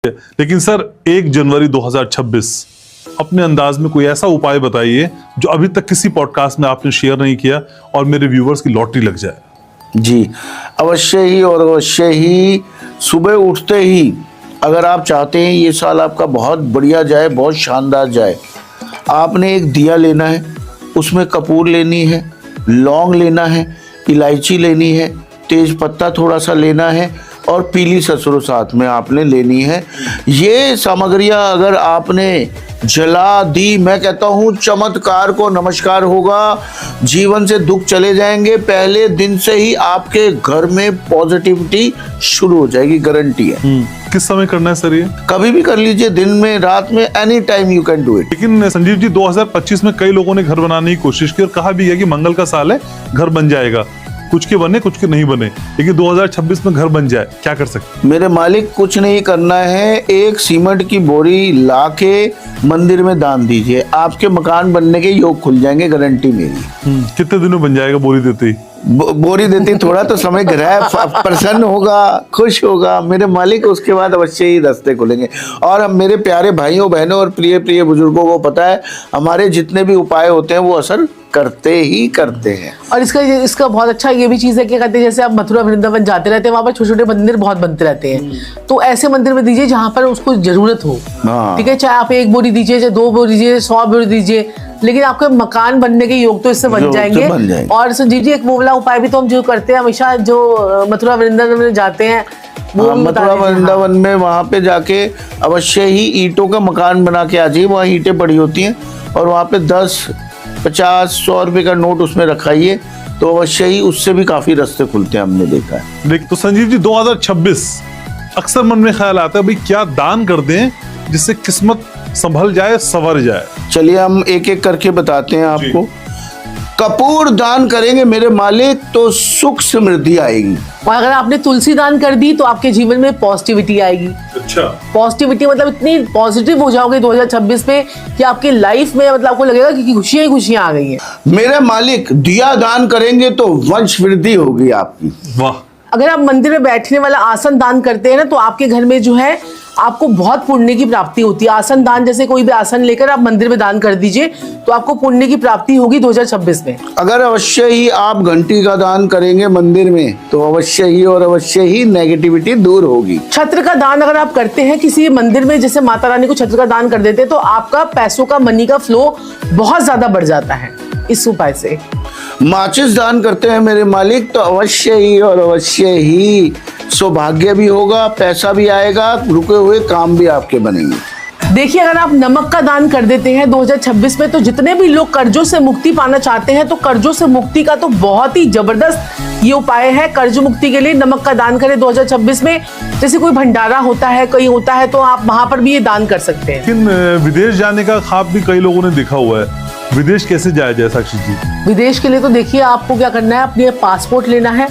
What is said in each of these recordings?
लेकिन सर 1 जनवरी 2026 अपने अंदाज में कोई ऐसा उपाय बताइए जो अभी तक किसी पॉडकास्ट में आपने शेयर नहीं किया और मेरे व्यूवर्स की लॉटरी लग जाए। जी अवश्य ही, और अवश्य ही सुबह उठते ही अगर आप चाहते हैं ये साल आपका बहुत बढ़िया जाए, बहुत शानदार जाए, आपने एक दिया लेना है, उसमें कपूर लेनी है, लौंग लेना है, इलायची लेनी है, तेज पत्ता थोड़ा सा लेना है और पीली सरसों साथ में आपने लेनी है। ये सामग्रियां अगर आपने जला दी, मैं कहता हूँ चमत्कार को नमस्कार होगा, जीवन से दुख चले जाएंगे, पहले दिन से ही आपके घर में पॉजिटिविटी शुरू हो जाएगी, गारंटी है। किस समय करना है सर ये? कभी भी कर लीजिए, दिन में, रात में, any time you can do it. लेकिन संजीव जी 2025 में कई लोगों ने घर बनाने की कोशिश की और कहा भी है कि मंगल का साल है, घर बन जाएगा, कुछ के बने कुछ के नहीं बने, लेकिन 2026 में घर बन जाए, क्या कर सकते? मेरे मालिक कुछ नहीं करना है, एक सीमेंट की बोरी लाके मंदिर में दान दीजिए, आपके मकान बनने के योग खुल जाएंगे, गारंटी मेरी। कितने दिनों बन जाएगा बोरी देते ही? बोरी देती थोड़ा तो समय ग्रह प्रसन्न होगा, खुश होगा मेरे मालिक, उसके बाद अवश्य ही रास्ते खुलेंगे। और हम मेरे प्यारे भाइयों बहनों और प्रिय प्रिय बुजुर्गों को पता है, हमारे जितने भी उपाय होते हैं वो असर करते ही करते हैं। और इसका बहुत अच्छा ये भी चीज है कि कहते हैं जैसे आप मथुरा वृंदावन जाते रहते हैं, वहाँ पर छोटे छोटे मंदिर बहुत बनते रहते हैं, तो ऐसे मंदिर में दीजिए जहाँ पर उसको जरूरत हो। ठीक है, चाहे आप 1 बोरी दीजिए, चाहे 2 बोरी दीजिए, 100 बोरी दीजिए, लेकिन आपके मकान बनने के योग तो इससे बन जाएंगे। और संजीव जी एक वो वाला उपाय भी तो हम जो करते हैं हमेशा, जो मथुरा वृंदावन में जाते हैं, मथुरा वृंदावन में वहाँ पे जाके अवश्य ही ईंटों का मकान बना के आ जाइए, वहाँ ईंटें पड़ी होती हैं और वहाँ पे 10, 50, 100 रुपए का नोट उसमें रखाइए, तो अवश्य ही उससे भी काफी रास्ते खुलते हैं, हमने देखा है। देख तो संजीव जी 2026 अक्सर मन में ख्याल आता है भाई क्या दान कर दें जिससे किस्मत संभल जाए, संवर जाए। चलिए हम एक एक करके बताते हैं आपको। कपूर दान करेंगे मेरे मालिक तो सुख समृद्धि आएगी। और अगर आपने तुलसी दान कर दी तो आपके जीवन में पॉजिटिविटी आएगी। अच्छा, पॉजिटिविटी मतलब इतनी पॉजिटिव हो जाओगे 2026 में कि आपकी लाइफ में मतलब आपको लगेगा कि खुशियां ही खुशियां आ गई हैं। मेरे मालिक दिया दान करेंगे तो वंश वृद्धि होगी आपकी। वाह। अगर आप मंदिर में बैठने वाला आसन दान करते हैं ना, तो आपके घर में जो है आपको बहुत पुण्य की प्राप्ति होती है। आसन दान, जैसे कोई भी आसन लेकर आप मंदिर में दान कर दीजिए तो आपको पुण्य की प्राप्ति होगी 2026 में। अगर अवश्य ही आप घंटी का दान करेंगे मंदिर में तो अवश्य ही और अवश्य ही नेगेटिविटी दूर होगी। छत्र का दान अगर आप करते हैं किसी मंदिर में, जैसे माता रानी को छत्र का दान कर देते हैं, तो आपका पैसों का, मनी का फ्लो बहुत ज्यादा बढ़ जाता है इस उपाय से। माचिस दान करते हैं मेरे मालिक तो अवश्य ही और अवश्य ही सौभाग्य भी होगा, पैसा भी आएगा, रुके हुए काम भी आपके बनेंगे। देखिए अगर आप नमक का दान कर देते हैं 2026 में, तो जितने भी लोग कर्जों से मुक्ति पाना चाहते हैं, तो कर्जों से मुक्ति का तो बहुत ही जबरदस्त ये उपाय है। कर्ज मुक्ति के लिए नमक का दान करें 2026 में। जैसे कोई भंडारा होता है, कहीं होता है, तो आप वहां पर भी ये दान कर सकते हैं। लेकिन विदेश जाने का ख्वाब भी कई लोगों ने देखा हुआ है, विदेश कैसे जाया जाए साक्षी जी? विदेश के लिए तो देखिए आपको क्या करना है, अपने पासपोर्ट लेना है,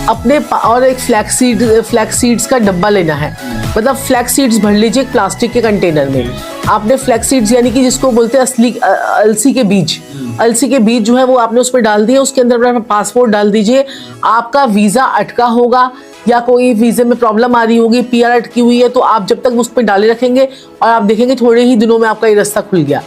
अपने और एक फ्लैक्स सीड्स का डब्बा लेना है। मतलब फ्लैक्स सीड्स भर लीजिए एक प्लास्टिक के कंटेनर में। आपने फ्लैक्स सीड्स यानी कि जिसको बोलते हैं असली अलसी के बीज, अलसी के बीज जो है वो आपने उसमें डाल दिए, उसके अंदर अपना पासपोर्ट डाल दीजिए। आपका वीजा अटका होगा या कोई वीजे में प्रॉब्लम आ रही होगी, PR अटकी हुई है, तो आप जब तक उस पर डाले रखेंगे और आप देखेंगे थोड़े ही दिनों में आपका ये रास्ता खुल गया।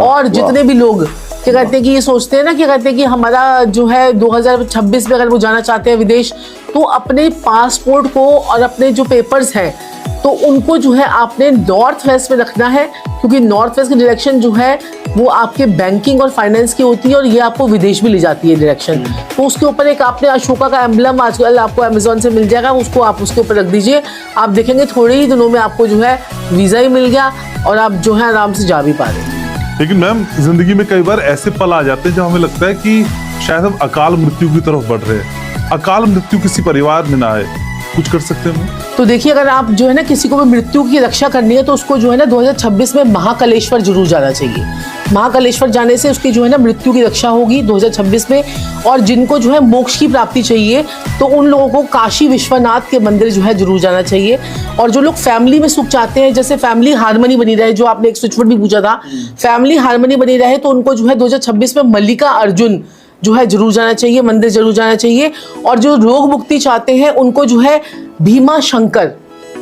और जितने भी लोग क्या कहते हैं कि ये सोचते हैं ना, क्या कहते हैं कि हमारा जो है 2026 में अगर वो जाना चाहते हैं विदेश, तो अपने पासपोर्ट को और अपने जो पेपर्स हैं तो उनको जो है आपने नॉर्थ वेस्ट में रखना है, क्योंकि नॉर्थ वेस्ट की डायरेक्शन जो है वो आपके बैंकिंग और फाइनेंस की होती है और ये आपको विदेश भी ले जाती है डायरेक्शन। तो उसके ऊपर एक आपने अशोका का एम्बलम आजकल आपको अमेजोन से मिल जाएगा, उसको आप उसके ऊपर रख दीजिए। आप देखेंगे थोड़े ही दिनों में आपको जो है वीजा ही मिल गया और आप जो है आराम से जा भी पा रहे हैं। लेकिन मैम जिंदगी में कई बार ऐसे पल आ जाते हैं जब हमें लगता है कि शायद हम अकाल मृत्यु की तरफ बढ़ रहे हैं। अकाल मृत्यु किसी परिवार में ना आए, कुछ कर सकते हैं? तो देखिए अगर आप जो है ना किसी को भी मृत्यु की रक्षा करनी है, तो उसको जो है ना 2026 में महाकालेश्वर जरूर जाना चाहिए। महाकालेश्वर जाने से उसकी जो है ना मृत्यु की रक्षा होगी 2026 में। और जिनको जो है मोक्ष की प्राप्ति चाहिए तो उन लोगों को काशी विश्वनाथ के मंदिर जो है जरूर जाना चाहिए। और जो लोग फैमिली में सुख चाहते हैं, जैसे फैमिली हार्मनी बनी रहे, जो आपने एक स्विचवर्ड भी पूछा था, फैमिली हार्मनी बनी रहे, तो उनको जो है 2026 में मल्लिका अर्जुन जो है जरूर जाना चाहिए, मंदिर जरूर जाना चाहिए। और जो रोग मुक्ति चाहते हैं उनको जो है भीमा शंकर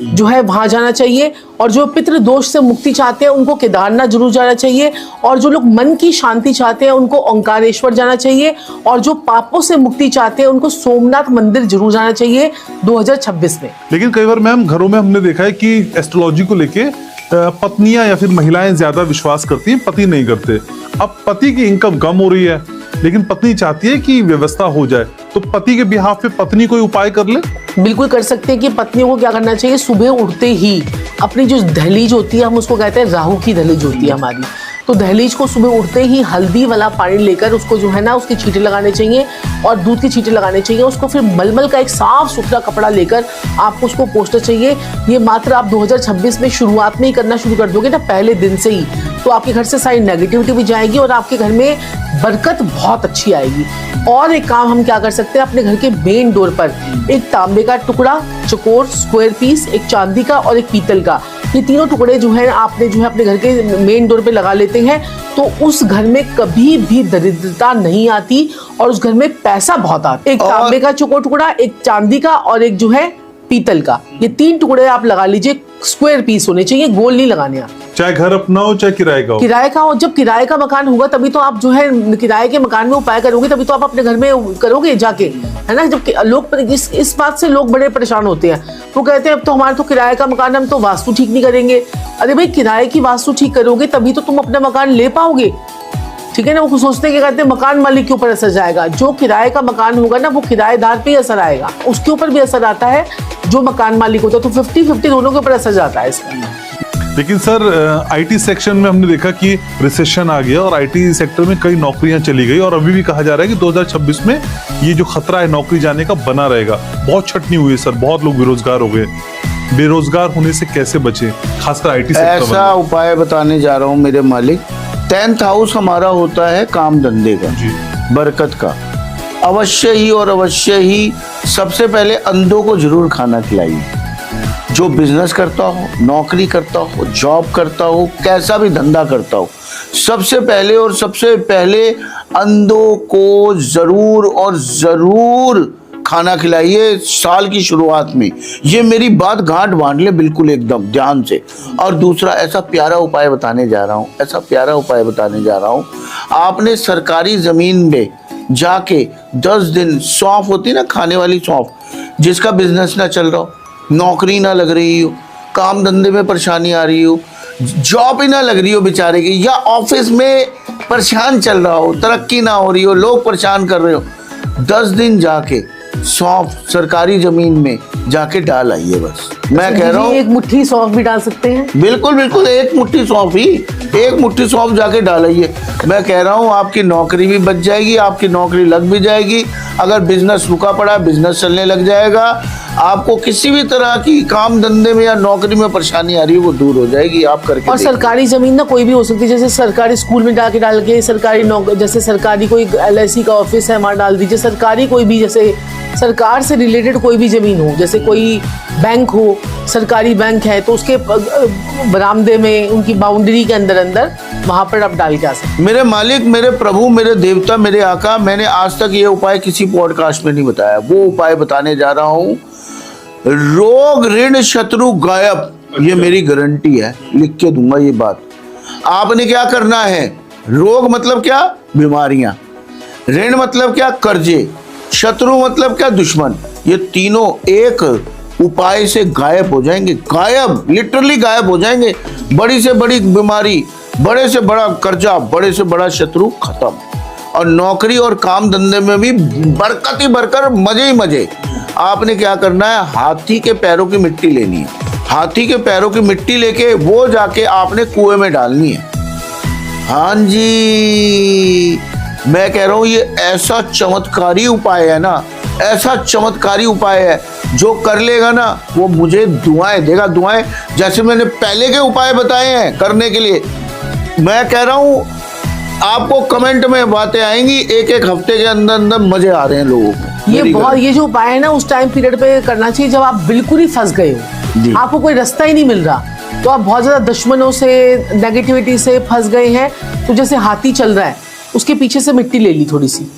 जो है वहां जाना चाहिए। और जो पितृ दोष से मुक्ति चाहते हैं उनको केदारनाथ जरूर जाना चाहिए। और जो लोग मन की शांति चाहते हैं उनको ओंकारेश्वर जाना चाहिए। और जो पापों से मुक्ति चाहते हैं उनको सोमनाथ मंदिर जरूर जाना चाहिए 2026 में। लेकिन कई बार मैम घरों में हमने देखा है कि एस्ट्रोलॉजी को लेके पत्नियां या फिर महिलाएं ज्यादा विश्वास करती हैं, पति नहीं करते। अब पति की इनकम कम हो रही है लेकिन पत्नी चाहती है कि व्यवस्था हो जाए, तो पति के बिहाफ पे पत्नी कोई उपाय कर ले? बिल्कुल कर सकते हैं कि पत्नियों को क्या करना चाहिए, सुबह उठते ही अपनी जो दहलीज होती है, हम उसको कहते हैं राहु की दहलीज होती है हमारी, तो दहलीज को सुबह उठते ही हल्दी वाला पानी लेकर उसको जो है ना उसके छींटे लगाने चाहिए और दूध के छींटे लगाने चाहिए। उसको फिर मलमल का एक साफ सुथरा कपड़ा लेकर आपको उसको पोंछना चाहिए। ये मात्र आप 2026 में शुरुआत में ही करना शुरू कर दोगे ना, पहले दिन से ही, तो आपके घर से सारी नेगेटिविटी भी जाएगी और आपके घर में बरकत बहुत अच्छी आएगी। और एक काम हम क्या कर सकते हैं, अपने घर के मेन डोर पर एक तांबे का टुकड़ा, चकोर स्क्वायर पीस, एक चांदी का और एक पीतल का, ये तीनों टुकड़े जो है आपने जो है अपने घर के मेन डोर पे लगा लेते हैं तो उस घर में कभी भी दरिद्रता नहीं आती और उस घर में पैसा बहुत आता है। एक तांबे का चकोर टुकड़ा, एक चांदी का और एक जो है पीतल का, ये 3 टुकड़े आप लगा लीजिए। स्क्वायर पीस होने चाहिए, गोल नहीं लगाने आप। चाहे घर अपना हो चाहे किराए का हो। किराए का हो, जब किराए का मकान होगा तभी तो आप जो है किराए के मकान में उपाय करोगे, तभी तो आप अपने घर में करोगे जाके, है ना। जब लोग इस बात से लोग बड़े परेशान होते हैं, वो कहते हैं अब तो हमारा तो किराए का मकान, हम तो वास्तु ठीक नहीं करेंगे। अरे भाई, किराए की वास्तु ठीक करोगे तभी तो तुम अपना मकान ले पाओगे, ठीक है ना। वो सोचते हैं कि कहते हैं मकान मालिक के ऊपर असर जाएगा, जो किराए का मकान होगा ना वो किराएदार पे ही असर आएगा, उसके ऊपर भी असर आता है जो मकान मालिक होता है, तो 50-50 दोनों के ऊपर असर जाता है इसका। लेकिन सर आईटी सेक्शन में हमने देखा कि रिसेशन आ गया और आईटी सेक्टर में कई नौकरियां चली गई और अभी भी कहा जा रहा है कि 2026 में ये जो खतरा है नौकरी जाने का बना रहेगा। बहुत छटनी हुई है सर, बहुत लोग बेरोजगार हो गए। बेरोजगार होने से कैसे बचे, खासकर आईटी सेक्टर में? ऐसा उपाय बताने जा रहा हूँ मेरे मालिक। 10th हाउस हमारा होता है काम धंधे का, बरकत का। अवश्य ही और अवश्य ही सबसे पहले अंधों को जरूर खाना खिलाइए। जो बिजनेस करता हो, नौकरी करता हो, जॉब करता हो, कैसा भी धंधा करता हो, सबसे पहले अंधों को जरूर और जरूर खाना खिलाइए साल की शुरुआत में। ये मेरी बात गांठ बांध ले बिल्कुल एकदम ध्यान से। और दूसरा ऐसा प्यारा उपाय बताने जा रहा हूँ, आपने सरकारी जमीन में जाके 10 दिन, सौंफ होती ना खाने वाली सौंफ, जिसका बिजनेस ना चल रहा हो, नौकरी ना लग रही हो, काम धंधे में परेशानी आ रही हो, जॉब ही ना लग रही हो बेचारे की, या ऑफिस में परेशान चल रहा हो, तरक्की ना हो रही हो, लोग परेशान कर रहे हो, 10 दिन जाके सौंफ सरकारी जमीन में जाके डाल आइए। बस मैं कह रहा हूँ एक मुट्ठी सौंफ भी डाल सकते हैं। बिल्कुल बिल्कुल, एक मुट्ठी सौंफ जाके डालिए। मैं कह रहा हूँ आपकी नौकरी भी बच जाएगी, आपकी नौकरी लग भी जाएगी। अगर बिजनेस रुका पड़ा, बिजनेस चलने लग जाएगा। आपको किसी भी तरह की काम धंधे में या नौकरी में परेशानी आ रही है वो दूर हो जाएगी, आप करके। और सरकारी जमीन ना कोई भी हो सकती है, जैसे सरकारी स्कूल में डाल के सरकारी नौकरी, जैसे सरकारी कोई LIC का ऑफिस है वहाँ डाल दीजिए। सरकारी कोई भी, जैसे सरकार से रिलेटेड कोई भी जमीन हो, जैसे कोई बैंक हो, सरकारी बैंक है तो उसके बरामदे में, उनकी बाउंड्री के अंदर वहां पर आप डाल के आ सकते। मेरे मालिक, मेरे प्रभु, मेरे देवता, मेरे आका, मैंने आज तक ये उपाय किसी पॉडकास्ट में नहीं बताया। वो उपाय बताने जा रहा हूँ। रोग ऋण शत्रु गायब, ये मेरी गारंटी है, लिख के दूंगा ये बात। आपने क्या करना है, रोग मतलब क्या, बीमारियां, ऋण मतलब क्या, कर्जे, शत्रु मतलब क्या, दुश्मन, ये तीनों एक उपाय से गायब हो जाएंगे। गायब, लिटरली गायब हो जाएंगे। बड़ी से बड़ी बीमारी, बड़े से बड़ा कर्जा, बड़े से बड़ा शत्रु खत्म। और नौकरी और काम धंधे में भी बरकत ही बरकत, मजे ही मजे। आपने क्या करना है, हाथी के पैरों की मिट्टी लेनी है। हाथी के पैरों की मिट्टी लेके वो जाके आपने कुएं में डालनी है। हाँ जी, मैं कह रहा हूं ये ऐसा चमत्कारी उपाय है ना, ऐसा चमत्कारी उपाय है, जो कर लेगा ना वो मुझे दुआएं देगा। दुआएं जैसे मैंने पहले के उपाय बताए हैं करने के लिए। मैं कह रहा हूं आपको कमेंट में बातें आएंगी, एक हफ्ते के अंदर मजे आ रहे हैं लोगों को। ये जो उपाय है ना उस टाइम पीरियड पे करना चाहिए जब आप बिल्कुल ही फंस गए हो, आपको कोई रास्ता ही नहीं मिल रहा, तो आप बहुत ज्यादा दुश्मनों से, नेगेटिविटी से फंस गए हैं। तो जैसे हाथी चल रहा है, उसके पीछे से मिट्टी ले ली थोड़ी सी,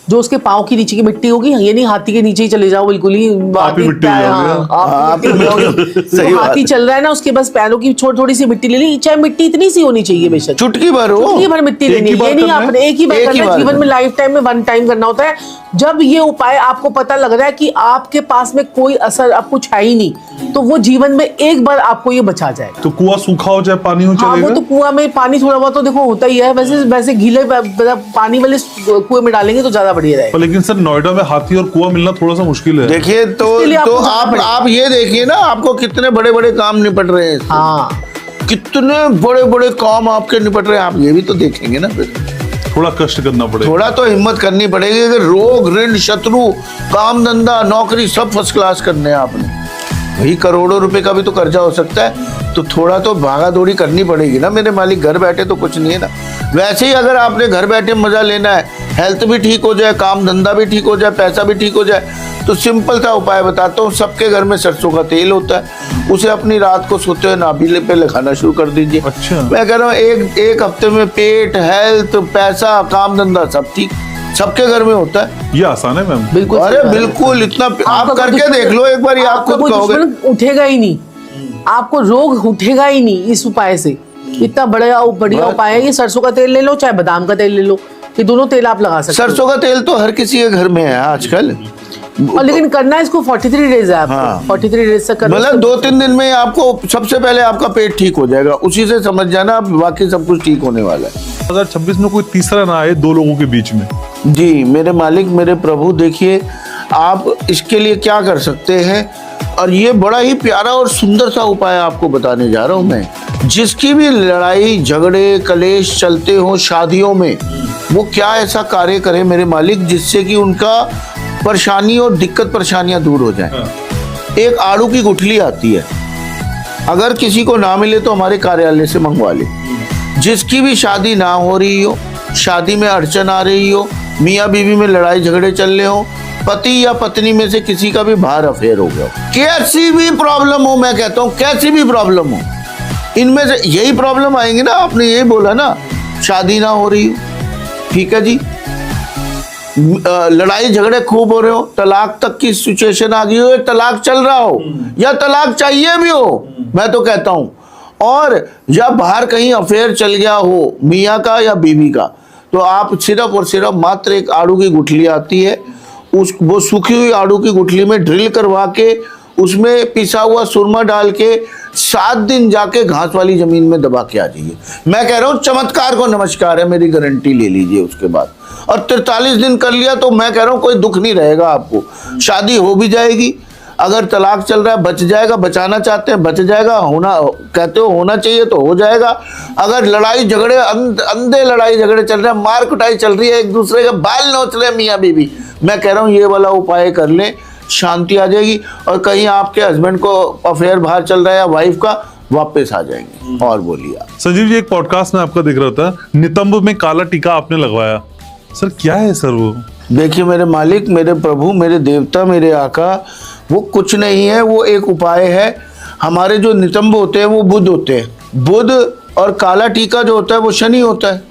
जो उसके पाँव के नीचे की मिट्टी होगी, ये नहीं हाथी के नीचे ही चले जाओ बिल्कुल ही आप ही मिट्टी हो जाओगे। आप ही मिट्टी हो जाओगे। सही तो बात हाथी चल रहा है ना, उसके बस पैरों की थोड़ी सी मिट्टी ले ली, चाहे मिट्टी इतनी सी होनी चाहिए बेशक, चुटकी भर हो, चुटकी भर मिट्टी एक लेनी ही है। बार ये नहीं करना है? आपने एक ही बार एक ही करना है, बार जीवन में करना लाइफ टाइम में वन टाइम करना होता है। जब ये उपाय आपको पता लग रहा है कि आपके पास में कोई असर अब कुछ है ही नहीं, तो वो जीवन में एक बार आपको ये बचा जाएगा। तो कुआं सूखा हो चाहे पानी हो हाँ, वो चलेगा? तो कुआं में पानी थोड़ा बहुत तो देखो होता ही है, वैसे गीले पानी वाले कुएं में डालेंगे तो ज्यादा बढ़िया रहेगा। पर लेकिन सर नोएडा में हाथी और कुआं मिलना थोड़ा सा मुश्किल है। देखिए तो इसके लिए आपको जाना पड़ेगा। आप ये देखिए ना, आपको कितने बड़े बड़े काम निपट रहे हैं इससे। हाँ, कितने बड़े बड़े काम आपके निपट रहे हैं, आप ये भी तो देखेंगे ना। फिर थोड़ा कष्ट करना पड़ेगा। थोड़ा तो हिम्मत करनी पड़ेगी कि रोग, ऋण, शत्रु, काम धंधा, नौकरी सब फर्स्ट क्लास करने हैं आपने। वही करोड़ों रुपए का भी तो कर्जा हो सकता है, तो थोड़ा तो भागा दौड़ी करनी पड़ेगी ना मेरे मालिक। घर बैठे तो कुछ नहीं है ना। वैसे ही अगर आपने घर बैठे मजा लेना है, हेल्थ भी ठीक हो जाए, काम धंधा भी ठीक हो जाए, पैसा भी ठीक हो जाए, तो सिंपल सा उपाय बताता हूँ। सबके घर में सरसों का तेल होता है, उसे अपनी रात को सोते हुए नाभि पे लगाना शुरू कर दीजिए। अच्छा। मैं कह रहा हूँ एक हफ्ते में पेट, हेल्थ, पैसा, काम धंधा सब ठीक, सबके घर में होता है। ये आसान है मैम। बिल्कुल अरे सही बात है। बिल्कुल, इतना आप आपका कोई करके दुश्मन- देख लो एक बार, आप आपका खुद कोई कहोगे। दुश्मन उठेगा ही नहीं, आपको रोग उठेगा ही नहीं इस उपाय से। इतना बढ़िया उपाय है ये। सरसों का तेल ले लो चाहे बादाम का तेल ले लो, ये दोनों तेल आप लगा सकते हो। सरसों का तेल तो हर किसी के घर में है आजकल। और लेकिन करना है इसको 43 डेज है आपको। हाँ। 43 डेज तक करना। मतलब 2-3 दिन में आपको सबसे पहले आपका पेट ठीक हो जाएगा, उसी से समझ जाना बाकी सब कुछ ठीक होने वाला है। 2026 में कोई तीसरा ना आए दो लोगों के बीच में। जी मेरे मालिक, मेरे प्रभु, देखिए आप इसके लिए क्या कर सकते हैं, और ये बड़ा ही प्यारा और सुंदर सा उपाय आपको बताने जा रहा हूं मैं। जिसकी भी लड़ाई झगड़े कलेश चलते हो शादियों में, वो क्या ऐसा कार्य करे मेरे मालिक जिससे कि उनका परेशानी और दिक्कत परेशानियां दूर हो जाए। एक आड़ू की गुठली आती है, अगर किसी को ना मिले तो हमारे कार्यालय से मंगवा ले। जिसकी भी शादी ना हो रही हो, शादी में अड़चन आ रही हो, मियाँ बीवी में लड़ाई झगड़े चल रहे हो, पति या पत्नी में से किसी का भी बाहर अफेयर हो गया, कैसी भी प्रॉब्लम हो, मैं कहता हूँ कैसी भी प्रॉब्लम हो, इनमें से यही प्रॉब्लम आएंगी ना। आपने यही बोला ना, शादी ना हो रही हो, ठीक है जी, लड़ाई झगड़े खूब हो रहे हो, तलाक तक की सिचुएशन आ गई हो, तलाक चल रहा हो या तलाक चाहिए भी हो, मैं तो कहता हूं, और या बाहर कहीं अफेयर चल गया हो मियाँ का या बीवी का, तो आप सिर्फ और सिर्फ मात्र एक आड़ू की गुठली आती है, वो सूखी हुई आड़ू की गुठली में ड्रिल करवा के उसमें पिसा हुआ सुरमा डाल के 7 दिन जाके घास वाली जमीन में दबा के आ जाइए। मैं कह रहा हूँ चमत्कार को नमस्कार है, मेरी गारंटी ले लीजिए उसके बाद। और 43 दिन कर लिया तो मैं कह रहा हूँ कोई दुख नहीं रहेगा आपको, शादी हो भी जाएगी। अगर तलाक चल रहा है बच जाएगा, बचाना चाहते हैं बच जाएगा, होना कहते हो होना चाहिए तो हो जाएगा। अगर लड़ाई झगड़े अंधे लड़ाई झगड़े चल रहे हैं, मार कुटाई चल रही है, एक दूसरे के बाल नोच रहे हैं मियाँ बीवी, मैं कह रहा हूँ ये वाला उपाय कर लें, शांति आ जाएगी। और कहीं आपके हस्बैंड को अफेयर बाहर चल रहा है या वाइफ का, वापस आ जाएंगे। और बोलिए आप। संजीव जी, एक पॉडकास्ट में आपका दिख रहा था, नितंब में काला टीका आपने लगवाया, सर क्या है सर वो? देखिए मेरे मालिक, मेरे प्रभु, मेरे देवता, मेरे आका, वो कुछ नहीं है, वो एक उपाय है। हमारे जो नितंब होते हैं वो बुध होते हैं, बुध, और काला टीका जो होता है वो शनि होता है।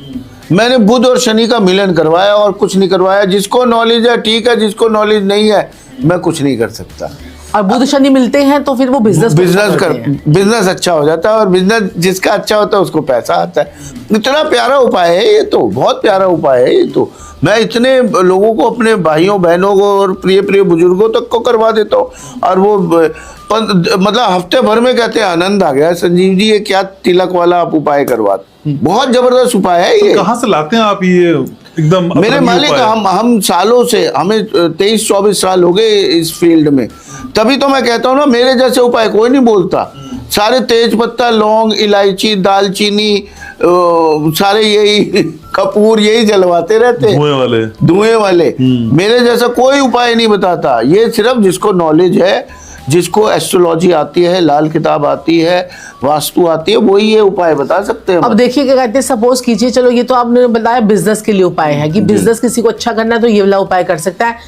मैंने बुध और शनि का मिलन करवाया और कुछ नहीं करवाया। जिसको नॉलेज है ठीक है, जिसको नॉलेज नहीं है मैं कुछ नहीं कर सकता। और बुध शनि मिलते हैं तो फिर वो बिजनेस अच्छा हो जाता है, और बिजनेस जिसका अच्छा होता है उसको पैसा आता है। इतना प्यारा उपाय है ये, तो बहुत प्यारा उपाय है ये। तो मैं इतने लोगों को, अपने भाइयों बहनों को और प्रिय प्रिय बुजुर्गों तक को करवा देता हूँ, और वो मतलब हफ्ते भर में कहते हैं आनंद आ गया संजीव जी, ये क्या तिलक वाला आप उपाय करवाते, बहुत जबरदस्त उपाय है ये। कहाँ से लाते हैं आप ये एकदम? मेरे मालिक, हम सालों से, हमें 23-24 साल हो गए इस फील्ड में, तभी तो मैं कहता हूँ ना, मेरे जैसे उपाय कोई नहीं बोलता। सारे तेज पत्ता, लौंग, इलायची, दालचीनी, सारे यही कपूर यही जलवाते रहते हैं, धुएं वाले। मेरे जैसा कोई उपाय नहीं बताता। ये सिर्फ जिसको नॉलेज है, जिसको एस्ट्रोलॉजी आती है, लाल किताब आती है, वास्तु आती है, वही ये उपाय बता सकते हैं। अब देखिए क्या कहते हैं, सपोज कीजिए, चलो ये तो आपने बताया बिजनेस के लिए उपाय है कि बिजनेस किसी को अच्छा करना है तो ये वाला उपाय कर सकता है।